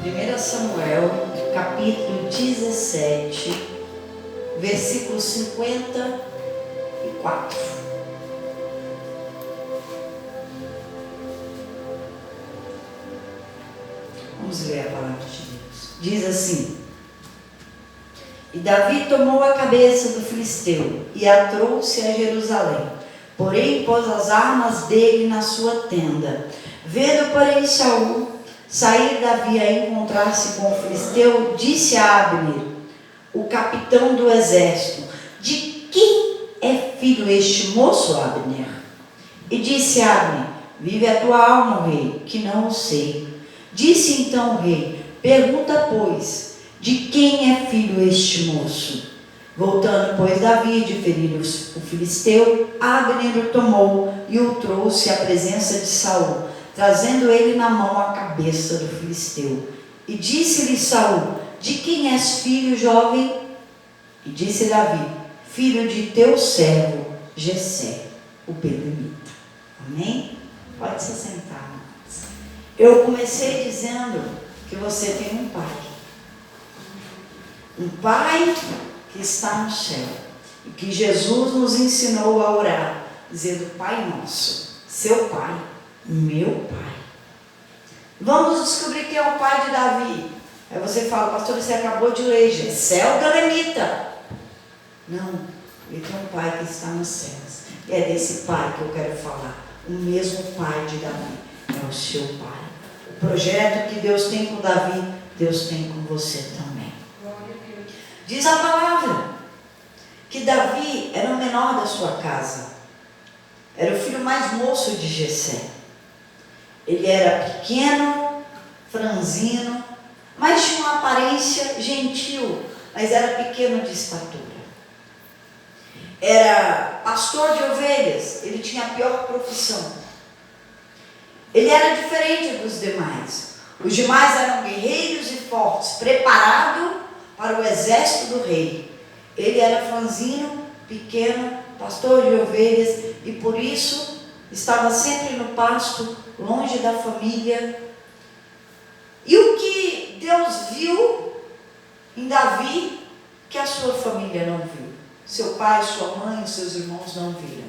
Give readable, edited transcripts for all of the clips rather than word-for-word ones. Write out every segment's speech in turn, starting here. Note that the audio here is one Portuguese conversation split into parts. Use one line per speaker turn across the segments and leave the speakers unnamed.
1 Samuel, capítulo 17, versículo 54. Vamos ler a palavra de Deus. Diz assim: E Davi tomou a cabeça do filisteu e a trouxe a Jerusalém. Porém, pôs as armas dele na sua tenda. Vendo, porém, Saul sair Davi a encontrar-se com o filisteu, disse a Abner, o capitão do exército: De quem é filho este moço, Abner? E disse Abner: Vive a tua alma, rei, que não o sei. Disse então o rei: Pergunta, pois, de quem é filho este moço? Voltando, pois, Davi de ferir o filisteu, Abner o tomou e o trouxe à presença de Saul, trazendo ele na mão a cabeça do filisteu. E disse-lhe Saul: De quem és filho, jovem? E disse Davi: Filho de teu servo Jessé, o belemita. Amém? Pode se sentar. Eu comecei dizendo que você tem um pai. Um pai que está no céu. E que Jesus nos ensinou a orar, dizendo: Pai nosso, seu pai, meu pai. Vamos descobrir quem é o pai de Davi. Aí você fala: pastor, você acabou de ler Jessé o belemita. Não, ele tem um pai que está nos céus. E é desse pai que eu quero falar. O mesmo pai de Davi é o seu pai. O projeto que Deus tem com Davi, Deus tem com você também. Diz a palavra que Davi era o menor da sua casa. Era o filho mais moço de Jessé. Ele era pequeno, franzino, mas tinha uma aparência gentil, mas era pequeno de estatura. Era pastor de ovelhas, ele tinha a pior profissão. Ele era diferente dos demais. Os demais eram guerreiros e fortes, preparados para o exército do rei. Ele era franzino, pequeno, pastor de ovelhas, e por isso estava sempre no pasto, longe da família. E o que Deus viu em Davi, que a sua família não viu. Seu pai, sua mãe, seus irmãos não viram.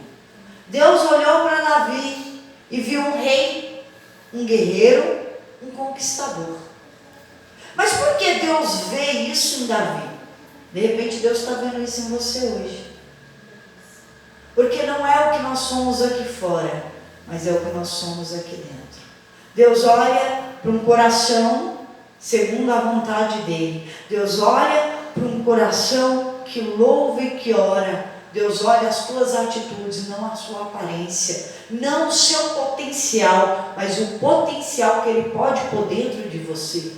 Deus olhou para Davi e viu um rei, um guerreiro, um conquistador. Mas por que Deus vê isso em Davi? De repente Deus está vendo isso em você hoje. Porque não é o que nós somos aqui fora, mas é o que nós somos aqui dentro. Deus olha para um coração segundo a vontade dele. Deus olha para um coração que louva e que ora. Deus olha as tuas atitudes, não a sua aparência, não o seu potencial, mas o potencial que ele pode pôr dentro de você.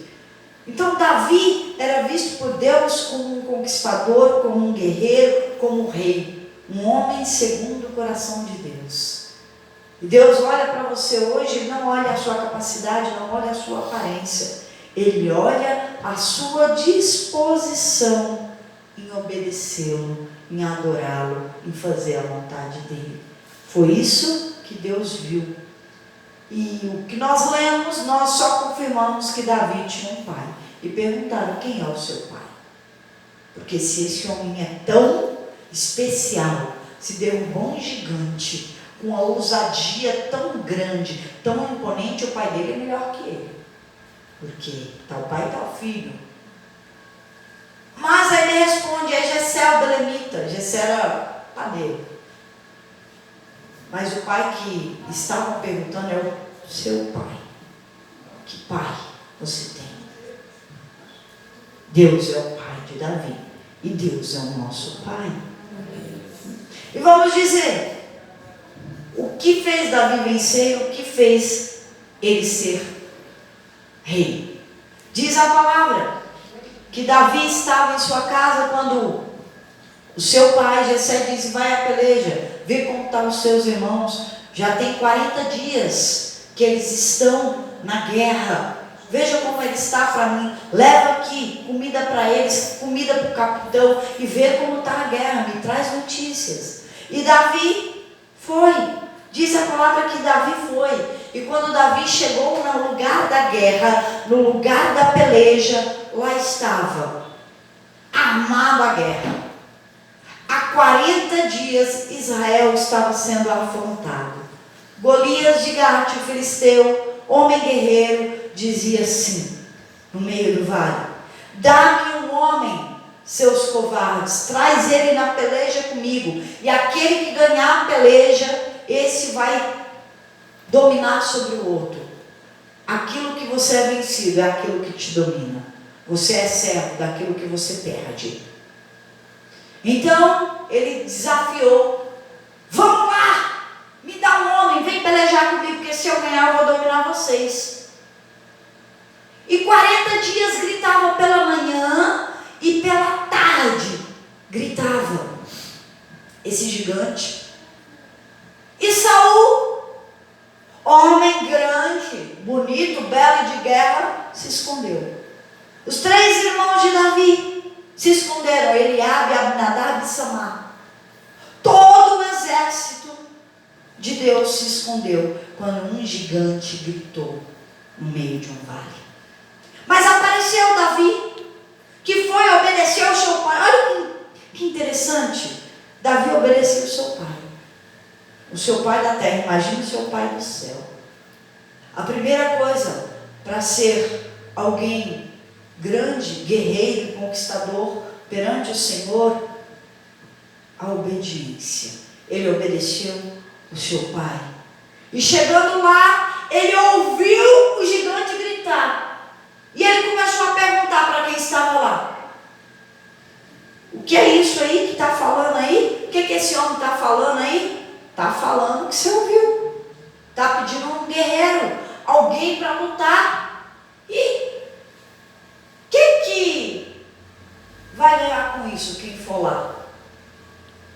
Então Davi era visto por Deus como um conquistador, como um guerreiro, como um rei, um homem segundo o coração de Deus. E Deus olha para você hoje, Ele não olha a sua capacidade, não olha a sua aparência, Ele olha a sua disposição em obedecê-lo, em adorá-lo, em fazer a vontade dele. Foi isso que Deus viu. E o que nós lemos, nós só confirmamos que Davi tinha um pai. E perguntaram: quem é o seu pai? Porque se esse homem é tão especial, se derrubou um gigante, com a ousadia tão grande, tão imponente, o pai dele é melhor que ele. Porque tal pai, tal filho. Mas aí ele responde: é Jessé o belemita. Jessé era padeiro. Mas o pai que estavam perguntando é o seu pai. Que pai você tem? Deus é o pai de Davi. E Deus é o nosso pai. E vamos dizer, o que fez Davi vencer, o que fez ele ser rei? Diz a palavra que Davi estava em sua casa quando o seu pai Jessé disse: vai à peleja, vê como estão os seus irmãos. Já tem 40 dias que eles estão na guerra. Veja como ele está para mim. Leva aqui comida para eles, comida para o capitão, e vê como está a guerra. Me traz notícias. E Davi foi. Diz a palavra que Davi foi. E quando Davi chegou no lugar da guerra, no lugar da peleja, lá estava, armado a guerra. Há 40 dias Israel estava sendo afrontado. Golias de Gate, o filisteu, homem guerreiro, dizia assim, no meio do vale: dá-me um homem, seus covardes, traz ele na peleja comigo, e aquele que ganhar a peleja, esse vai dominar sobre o outro. Aquilo que você é vencido é aquilo que te domina. Você é servo daquilo que você perde. Então ele desafiou: vamos lá, me dá um homem, vem pelejar comigo, porque se eu ganhar eu vou dominar vocês. E 40 dias gritava pela manhã e pela tarde gritava esse gigante. E Saul, homem grande, bonito, belo de guerra, se escondeu. Os 3 irmãos de Davi se esconderam, Eliabe, Abinadab e Samar. Todo o exército de Deus se escondeu quando um gigante gritou no meio de um vale. Mas apareceu Davi, que foi obedecer ao seu pai. Olha que interessante. Davi obedeceu ao seu pai. O seu pai da terra, imagina o seu pai do céu. A primeira coisa para ser alguém grande, guerreiro, conquistador perante o Senhor, a obediência. Ele obedeceu o seu pai. E chegando lá, ele ouviu o gigante gritar. E ele começou a perguntar para quem estava lá: o que é isso aí que está falando aí? O que esse homem está falando aí? Está falando o que você ouviu. Está pedindo um guerreiro, alguém para lutar. E que vai ganhar com isso quem for lá?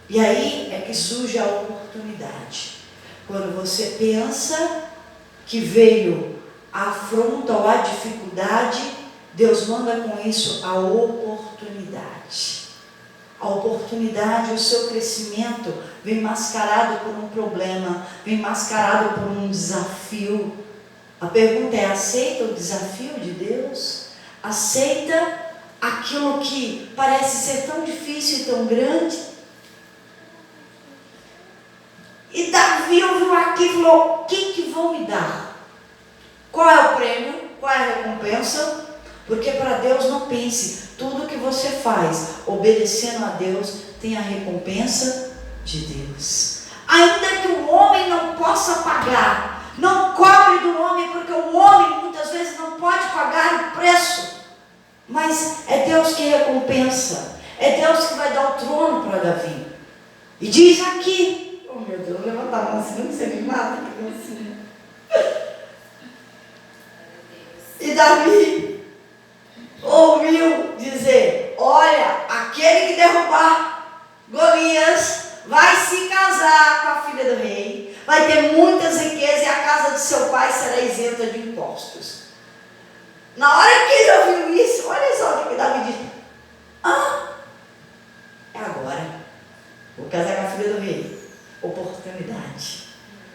E aí é que surge a oportunidade. Quando você pensa que veio a afronta ou a dificuldade, Deus manda com isso a oportunidade. A oportunidade, o seu crescimento vem mascarado por um problema, vem mascarado por um desafio. A pergunta é: aceita o desafio de Deus? Aceita aquilo que parece ser tão difícil e tão grande? E Davi ouviu aqui e falou: o que vão me dar? Qual é o prêmio? Qual é a recompensa? Porque para Deus, não pense, tudo que você faz obedecendo a Deus tem a recompensa de Deus. Ainda que o homem não possa pagar, não cobre do homem, porque o homem muitas vezes não pode pagar o preço, mas é Deus que recompensa, é Deus que vai dar o trono para Davi. E diz aqui, oh meu Deus, levanta a mão assim, não você me mata, que assim. E Davi ouviu dizer: olha, aquele que derrubar Golias vai se casar com a filha do rei, vai ter muitas riquezas e a casa de seu pai será isenta de impostos. Na hora que ele ouviu isso, olha só o que Davi disse: é agora, vou casar com a filha do rei, oportunidade.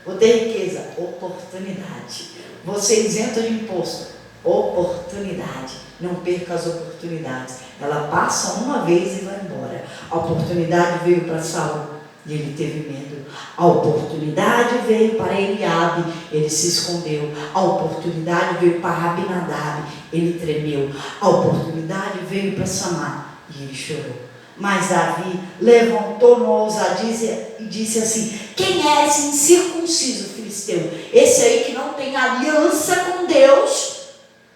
Vou ter riqueza, oportunidade. Vou ser isento de imposto, oportunidade. Não perca as oportunidades. Ela passa uma vez e vai embora. A oportunidade veio para Saul e ele teve medo. A oportunidade veio para Eliabe, ele se escondeu. A oportunidade veio para Abinadab, ele tremeu. A oportunidade veio para Samar e ele chorou. Mas Davi levantou uma ousadia e disse assim: quem é esse incircunciso filisteu? Esse aí que não tem aliança com Deus,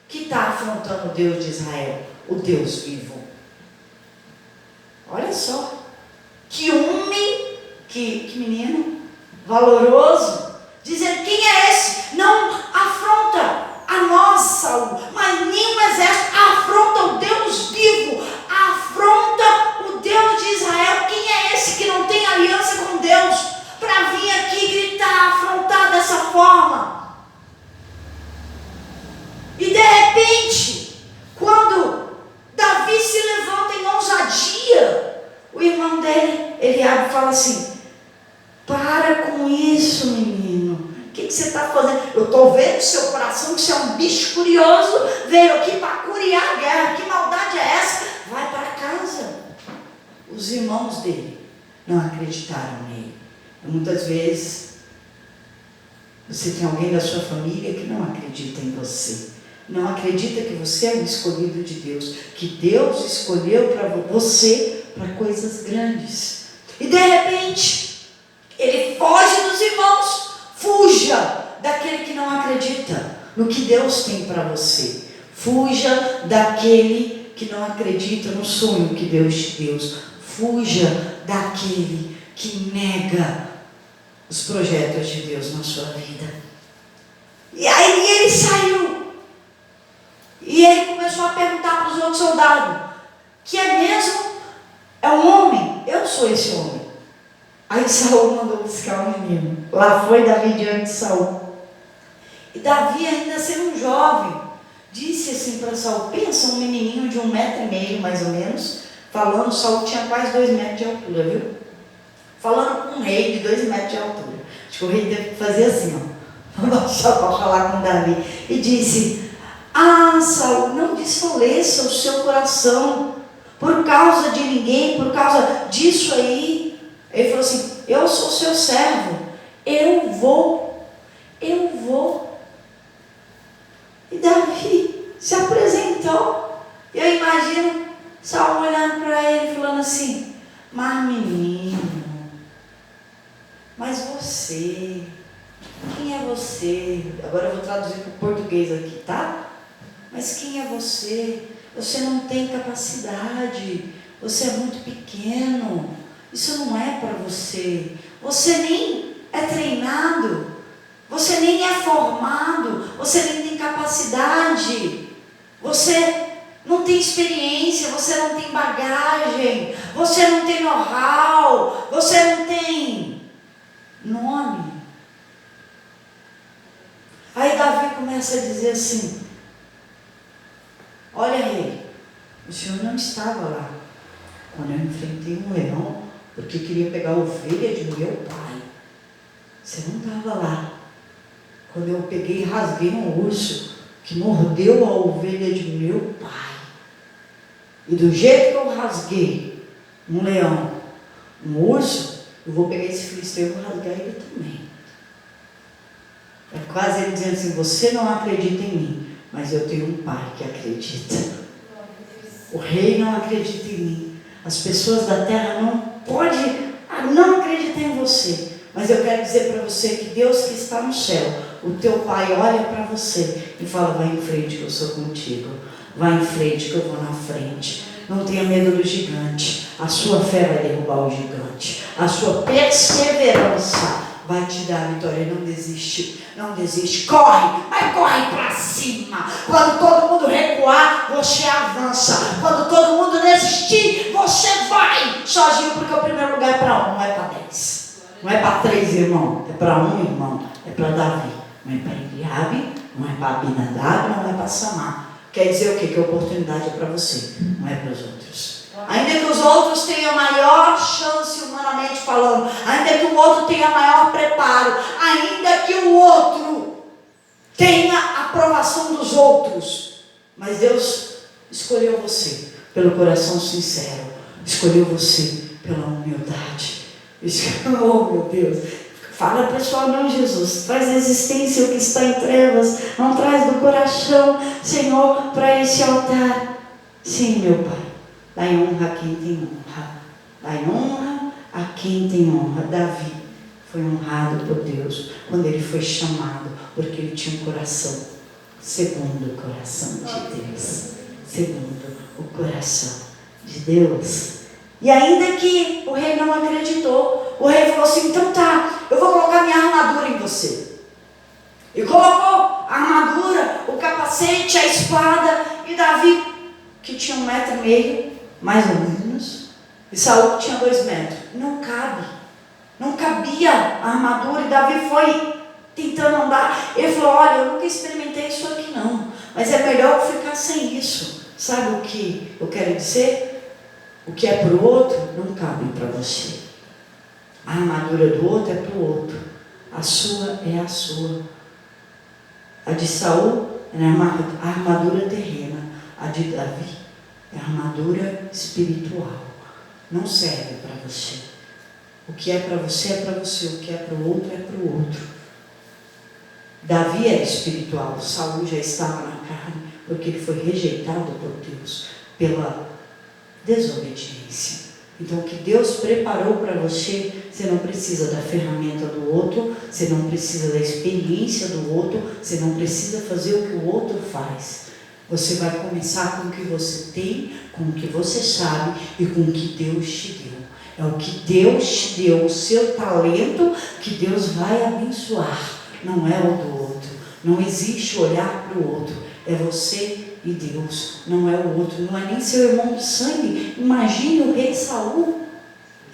que está afrontando o Deus de Israel, o Deus vivo. Olha só, que homem, que menino valoroso, dizendo: quem é esse? Não afronta a nós, Saul, mas nenhum exército, afronta o Deus vivo, afronta o Deus de Israel. Quem é esse que não tem aliança com Deus para vir aqui gritar, afrontar dessa forma? E de repente, quando Davi se levanta em ousadia, o irmão dele, Eliabe, fala assim: para com isso, menino, o que você está fazendo? eu estou vendo o seu coração, que você é um bicho curioso, veio aqui para curiar a guerra, que maldade é essa? Vai para casa. Os irmãos dele não acreditaram nele. Muitas vezes, você tem alguém da sua família que não acredita em você. Não acredita que você é um escolhido de Deus. Que Deus escolheu para você para coisas grandes. E de repente, ele foge dos irmãos. Fuja daquele que não acredita no que Deus tem para você. Fuja daquele que não acredita no sonho que Deus te deu. Fuja daquele que nega os projetos de Deus na sua vida. E aí ele saiu. E ele começou a perguntar para os outros soldados: que é mesmo? É um homem? Eu sou esse homem. Aí Saul mandou buscar o menino. Lá foi Davi diante de Saul. E Davi, ainda sendo um jovem, disse assim para Saul: pensa, um menininho de 1,5 metro mais ou menos, falando. Saul tinha quase 2 metros de altura, viu? Falando com um rei de 2 metros de altura. Acho que o rei teve que fazer assim, ó, só para falar com Davi. E disse: ah, Saul, não desfaleça o seu coração por causa de ninguém, por causa disso aí. Ele falou assim: eu sou seu servo, eu vou. E Davi se apresentou. Eu imagino Saul olhando para ele, falando assim: mas menino, mas você, quem é você? Agora eu vou traduzir para o português aqui, tá? Mas quem é você? Você não tem capacidade, você é muito pequeno, isso não é para você. Você nem é treinado, você nem é formado, você nem tem capacidade, você não tem experiência, você não tem bagagem, você não tem know-how, você não tem nome. Aí Davi começa a dizer assim: olha, rei, o senhor não estava lá quando eu enfrentei um leão porque queria pegar a ovelha de meu pai. Você não estava lá quando eu peguei e rasguei um urso que mordeu a ovelha de meu pai. E do jeito que eu rasguei um leão, um urso, eu vou pegar esse filisteu e vou rasgar ele também. É quase ele dizendo assim: você não acredita em mim, mas eu tenho um pai que acredita. O rei não acredita em mim. As pessoas da terra não podem não acreditar em você. Mas eu quero dizer para você que Deus que está no céu, o teu pai olha para você e fala: vai em frente que eu sou contigo. Vai em frente que eu vou na frente. Não tenha medo do gigante. A sua fé vai derrubar o gigante. A sua perseverança vai te dar a vitória. Não desiste, não desiste. Corre, mas corre para cima. Quando todo mundo recuar, você avança. Quando todo mundo desistir, você vai sozinho, porque o primeiro lugar é para 1, não é para 10. Não é para 3 irmãos, é para 1 irmão. É para Davi, não é para Eliabe, não é para Abinadab, não é para Samar. Quer dizer o quê? Que a oportunidade é para você, não é para os outros. Ainda que os outros tenham maior chance humanamente falando, ainda que o outro tenha maior preparo, ainda que o outro tenha a aprovação dos outros, mas Deus escolheu você pelo coração sincero, escolheu você pela humildade. Oh, meu Deus. Fala pessoal, não, Jesus, traz à existência o que está em trevas, não traz do coração, Senhor, para esse altar. Sim, meu Pai, dai honra a quem tem honra, dai honra a quem tem honra. Davi foi honrado por Deus quando ele foi chamado, porque ele tinha um coração segundo o coração de Deus, segundo o coração de Deus. E ainda que o rei não acreditou, o rei falou assim: então tá, eu vou colocar minha armadura em você. E colocou a armadura, o capacete, a espada. E Davi, que tinha 1,5 metro, mais ou menos, e Saul que tinha 2 metros, não cabe, não cabia a armadura. E Davi foi tentando andar. Ele falou: olha, eu nunca experimentei isso aqui não, mas é melhor eu ficar sem isso. Sabe o que eu quero dizer? O que é para o outro não cabe para você. A armadura do outro é para o outro. A sua é a sua. A de Saul é a armadura terrena. A de Davi é a armadura espiritual. Não serve para você. O que é para você é para você. O que é para o outro é para o outro. Davi era espiritual. Saul já estava na carne, porque ele foi rejeitado por Deus pela desobediência. Então, o que Deus preparou para você, você não precisa da ferramenta do outro, você não precisa da experiência do outro, você não precisa fazer o que o outro faz. Você vai começar com o que você tem, com o que você sabe e com o que Deus te deu. É o que Deus te deu, o seu talento que Deus vai abençoar, não é o do outro. Não existe olhar para o outro, é você e Deus, não é o outro, não é nem seu irmão de sangue. Imagine o rei Saul.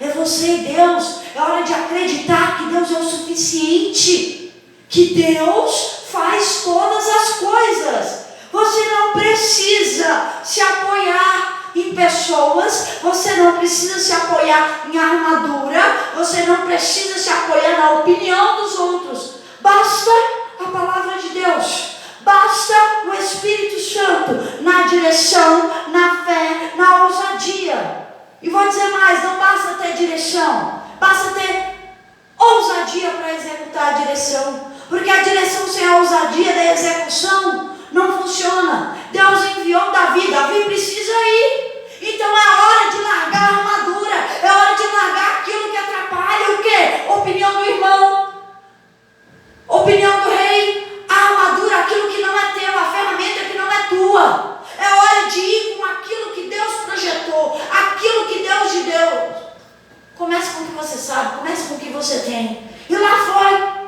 É você e Deus. É hora de acreditar que Deus é o suficiente, que Deus faz todas as coisas. Você não precisa se apoiar em pessoas, você não precisa se apoiar em armadura, você não precisa se apoiar na opinião dos outros. Basta a palavra de Deus. Basta o Espírito Santo na direção, na fé, na ousadia. E vou dizer mais, não basta ter direção, basta ter ousadia para executar a direção. Porque a direção sem a ousadia da execução não funciona. Deus enviou Davi, Davi precisa ir. Então é hora de largar a armadura, é hora de largar aquilo que atrapalha o quê? Opinião do irmão, opinião do rei. A armadura, aquilo que não é teu, a ferramenta que não é tua. É hora de ir com aquilo que Deus projetou, aquilo que Deus te deu. Comece com o que você sabe, comece com o que você tem. E lá foi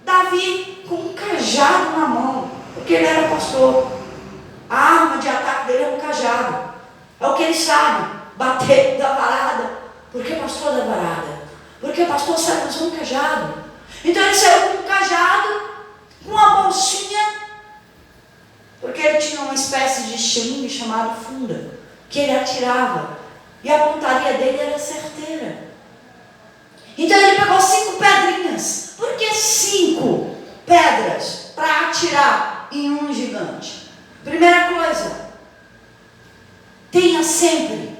Davi com um cajado na mão, porque ele era pastor. A arma de ataque dele é um cajado. É o que ele sabe, bater da varada. Por que pastor da varada? Porque pastor sabe usar um cajado. Então ele saiu com um cajado, com uma bolsinha, porque ele tinha uma espécie de estilingue chamado funda, que ele atirava, e a pontaria dele era certeira. Então ele pegou 5 pedrinhas. Por que 5 pedras para atirar em um gigante? Primeira coisa, tenha sempre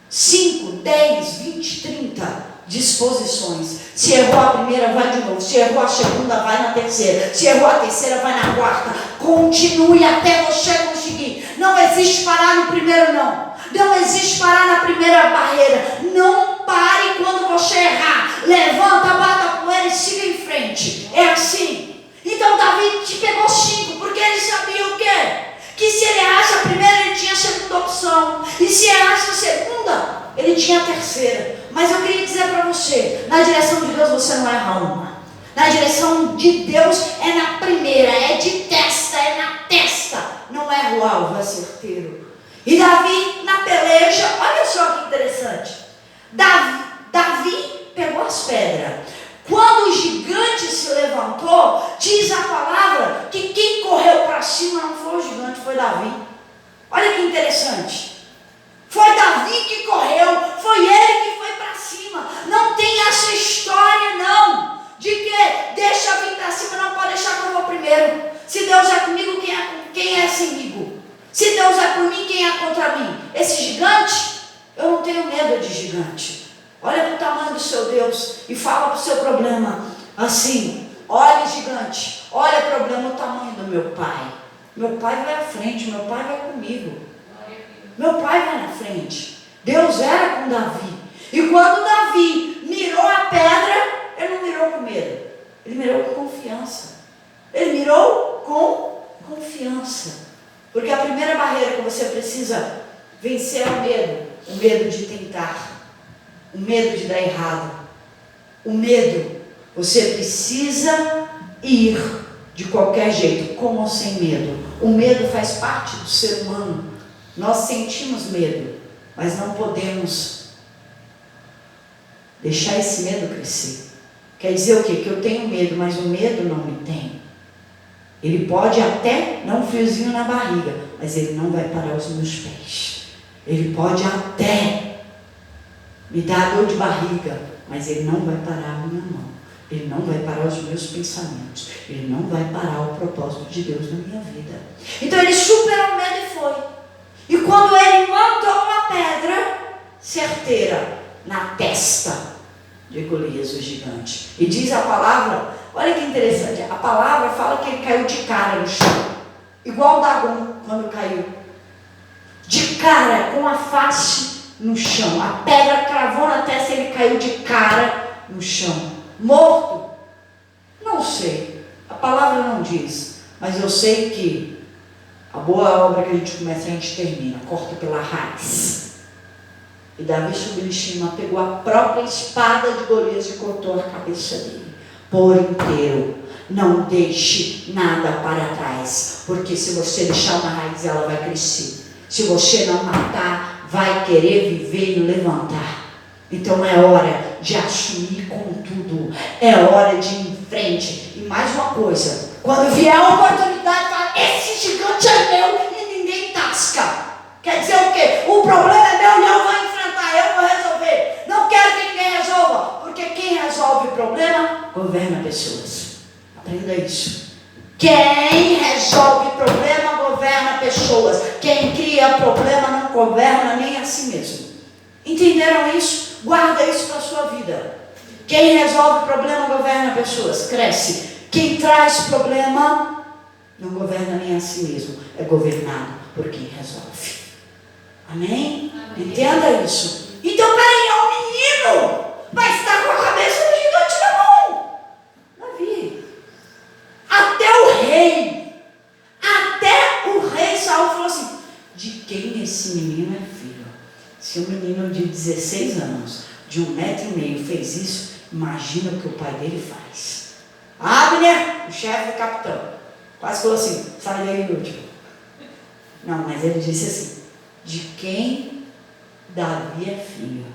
5, 10, 20, 30 disposições. Se errou a primeira, vai de novo. Se errou a segunda, vai na terceira. Se errou a terceira, vai na quarta. Continue até você conseguir. Não existe parar no primeiro não. Não existe parar na primeira barreira. Não pare quando você errar. Levanta, bata a poeira e siga em frente. É assim. Então Davi te pegou 5, porque ele sabia o quê? Que se ele errasse a primeira, ele tinha a segunda opção. E se errasse a segunda, ele tinha a terceira. Mas eu queria dizer para você, na direção de Deus você não erra uma. Na direção de Deus é na primeira, é de testa, é na testa. Não erra o alvo, é certeiro. E Davi na peleja, olha só que interessante. Davi pegou as pedras. Quando o gigante se levantou, diz a palavra que quem correu para cima não foi o gigante, foi Davi. Olha que interessante. Foi Davi que correu, foi ele que foi para cima. Não tem essa história não, de que deixa vir para cima, não pode deixar que eu vou primeiro. Se Deus é comigo, quem é comigo? Se Deus é por mim, quem é contra mim? Esse gigante, eu não tenho medo de gigante. Olha para o tamanho do seu Deus e fala para o seu problema assim: olha gigante, olha problema, o tamanho do meu pai. Meu pai vai à frente, meu pai vai comigo. Meu pai vai na frente. Deus era com Davi. E quando Davi mirou a pedra, ele não mirou com medo, ele mirou com confiança. Ele mirou com confiança. Porque a primeira barreira que você precisa vencer é o medo de tentar. O medo de dar errado. O medo. Você precisa ir de qualquer jeito, com ou sem medo. O medo faz parte do ser humano. Nós sentimos medo, mas não podemos deixar esse medo crescer. Quer dizer o quê? Que eu tenho medo, mas o medo não me tem. Ele pode até dar um friozinho na barriga, mas ele não vai parar os meus pés. Ele pode até me dar dor de barriga, mas ele não vai parar a minha mão. Ele não vai parar os meus pensamentos. Ele não vai parar o propósito de Deus na minha vida. Então ele superou o medo e foi. E quando ele mandou uma pedra certeira na testa de Golias, o gigante. E diz a palavra, olha que interessante, a palavra fala que ele caiu de cara no chão. Igual o Dagon quando caiu. De cara, com a face no chão. A pedra cravou na testa e ele caiu de cara no chão. Morto? Não sei. A palavra não diz. Mas eu sei que a boa obra que a gente começa, a gente termina. Corta pela raiz. E Davi subiu em cima, pegou a própria espada de Golias e cortou a cabeça dele. Por inteiro. Não deixe nada para trás. Porque se você deixar uma raiz, ela vai crescer. Se você não matar, vai querer viver e levantar. Então é hora de assumir com tudo. É hora de ir em frente. E mais uma coisa. Quando vier a oportunidade, fala, esse gigante é meu e ninguém tasca. Quer dizer o quê? O problema é meu e eu vou enfrentar, eu vou resolver. Não quero que ninguém resolva. Porque quem resolve o problema, governa pessoas. Aprenda isso. Quem resolve problema, governa pessoas. Quem cria problema, não governa nem a si mesmo. Entenderam isso? Guarda isso para a sua vida. Quem resolve problema, governa pessoas. Cresce. Quem traz problema, não governa nem a si mesmo. É governado por quem resolve. Amém? Amém. Entenda isso. Então, peraí, é um menino, mas está com a cabeça do gigante na mão. Davi. Até o rei Saul falou assim, de quem esse menino é filho? Se um menino de 16 anos, de 1,5 m fez isso, imagina o que o pai dele faz. Abner, o chefe do capitão, quase falou assim, sai daí inútil. Não, mas ele disse assim, de quem Davi é filho?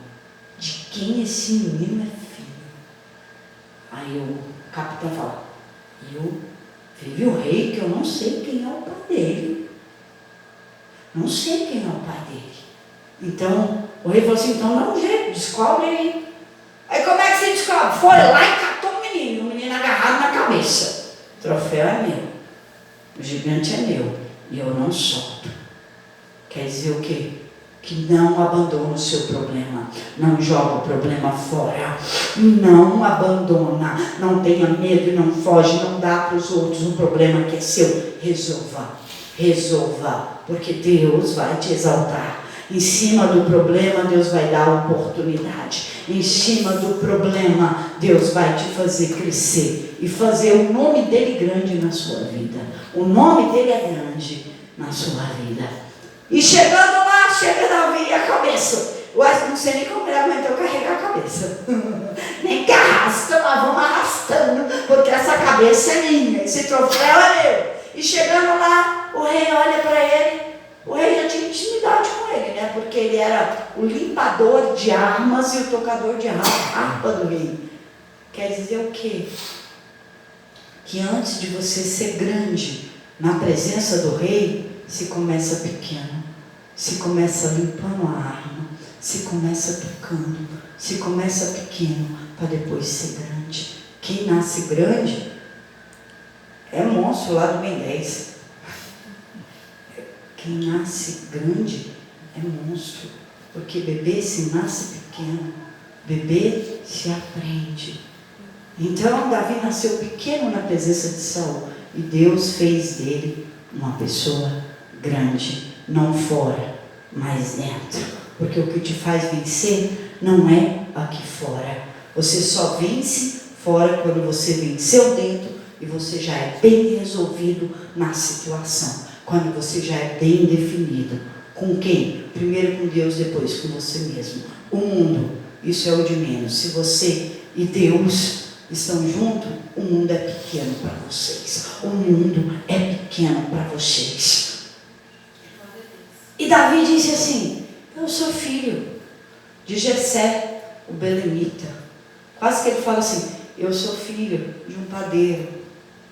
De quem esse menino é filho? Aí o capitão fala, vive o rei que eu não sei quem é o pai dele. Não sei quem é o pai dele. Então, o rei falou assim, então dá um jeito, descobre aí. Aí como é que se descobre? Foi lá e catou o menino agarrado na cabeça. O troféu é meu. O gigante é meu. E eu não solto. Quer dizer o quê? Que não abandona o seu problema. Não joga o problema fora. Não abandona. Não tenha medo e não foge. Não dá para os outros um problema que é seu. Resolva. Porque Deus vai te exaltar. Em cima do problema, Deus vai dar oportunidade. Em cima do problema, Deus vai te fazer crescer. E fazer o nome dele grande na sua vida. O nome dele é grande na sua vida. E chegando lá, chega Davi e a cabeça. Eu não sei nem como ele aguentou carregar a cabeça. Nem que arrasta, nós vamos arrastando. Porque essa cabeça é minha, esse troféu é meu. E chegando lá, o rei olha para ele. O rei já tinha intimidade com ele, né? Porque ele era o limpador de armas e o tocador de harpa do rei. Quer dizer o quê? Que antes de você ser grande na presença do rei, se começa pequeno, se começa limpando a arma, se começa tocando, se começa pequeno, para depois ser grande. Quem nasce grande é monstro lá do Ben 10. Quem nasce grande é monstro, porque bebê se nasce pequeno, bebê se aprende. Então Davi nasceu pequeno na presença de Saul e Deus fez dele uma pessoa grande, não fora, mas dentro, porque o que te faz vencer não é aqui fora. Você só vence fora quando você venceu dentro e você já é bem resolvido na situação. Quando você já é bem definido. Com quem? Primeiro com Deus, depois com você mesmo. O mundo, isso é o de menos. Se você e Deus estão juntos, o mundo é pequeno para vocês. O mundo é pequeno para vocês. E Davi disse assim, eu sou filho de Jessé, o belemita. Quase que ele fala assim, eu sou filho de um padeiro.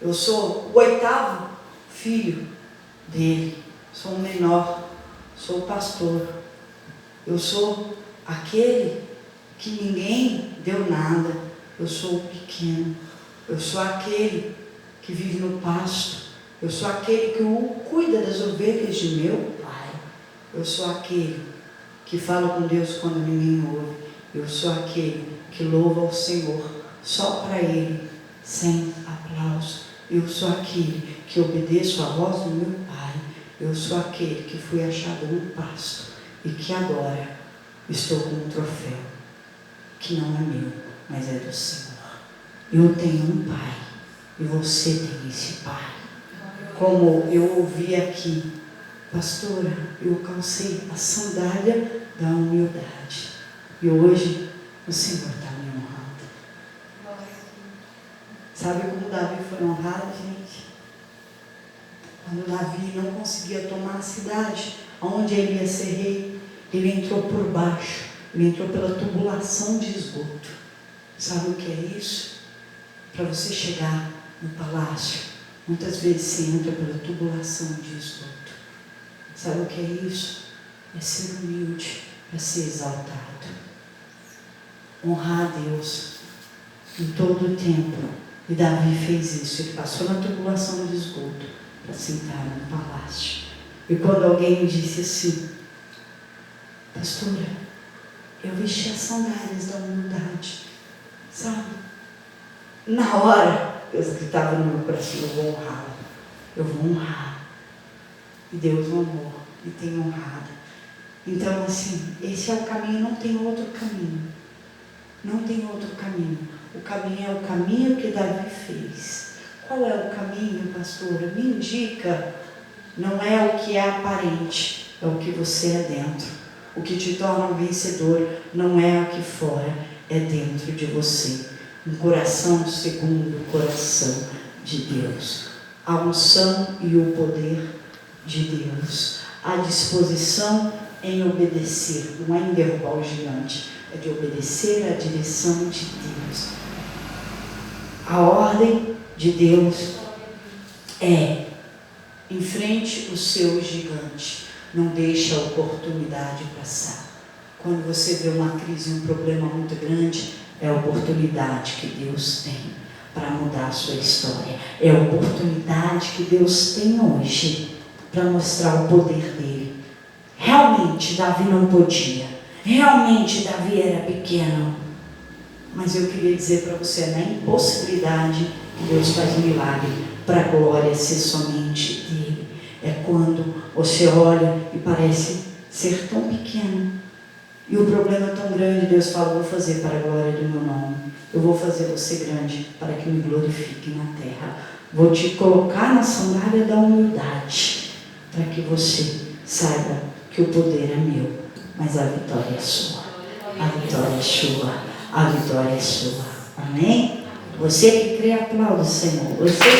Eu sou o 8º filho dele, sou o menor, sou o pastor, eu sou aquele que ninguém deu nada, Eu sou o pequeno. Eu sou aquele que vive no pasto. Eu sou aquele que cuida das ovelhas de meu Pai. Eu sou aquele que fala com Deus quando ninguém ouve. Eu sou aquele que louva ao Senhor só para Ele, sem aplauso. Eu sou aquele que obedeço à voz do meu Pai. Eu sou aquele que fui achado no pasto e que agora estou com um troféu que não é meu, mas é do Senhor. Eu tenho um Pai e você tem esse Pai. Como eu ouvi aqui, pastora, eu calcei a sandália da humildade e hoje o Senhor está me honrando. Sabe como Davi foi honrado, gente? Quando Davi não conseguia tomar a cidade onde ele ia ser rei, ele entrou por baixo, ele entrou pela tubulação de esgoto. Sabe o que é isso? Para você chegar no palácio, muitas vezes você entra pela tubulação de esgoto. Sabe o que é isso? É ser humilde, é ser exaltado. Honrar a Deus em todo o tempo. E Davi fez isso, ele passou na tubulação de esgoto para sentar no palácio. E quando alguém me disse assim, pastora, eu vesti as sandálias da humildade, sabe? Na hora, Deus gritava no meu coração, eu vou honrá-la, eu vou honrar. E Deus honrou e tem honrado. Então assim, esse é o caminho, não tem outro caminho. Não tem outro caminho. O caminho é o caminho que Davi fez. Qual é o caminho, pastora? Me indica. Não é o que é aparente, é o que você é dentro. O que te torna um vencedor não é aqui fora, é dentro de você. Um coração segundo o coração de Deus. A unção e o poder de Deus. A disposição em obedecer. Não é em derrubar o gigante, é de obedecer à direção de Deus. A ordem de Deus é: enfrente o seu gigante, não deixe a oportunidade passar. Quando você vê uma crise, um problema muito grande, é a oportunidade que Deus tem para mudar a sua história. É a oportunidade que Deus tem hoje para mostrar o poder dele. Realmente Davi não podia, realmente Davi era pequeno, mas eu queria dizer para você, na impossibilidade que Deus faz um milagre, para a glória ser somente dele. É quando você olha e parece ser tão pequeno, e o problema é tão grande, Deus fala, vou fazer para a glória do meu nome, eu vou fazer você grande para que me glorifique na terra, vou te colocar na sandália da humildade, para que você saiba que o poder é meu, mas a vitória é sua, a vitória é sua, a vitória é sua, amém? Você que crê, aplaude o Senhor. Você que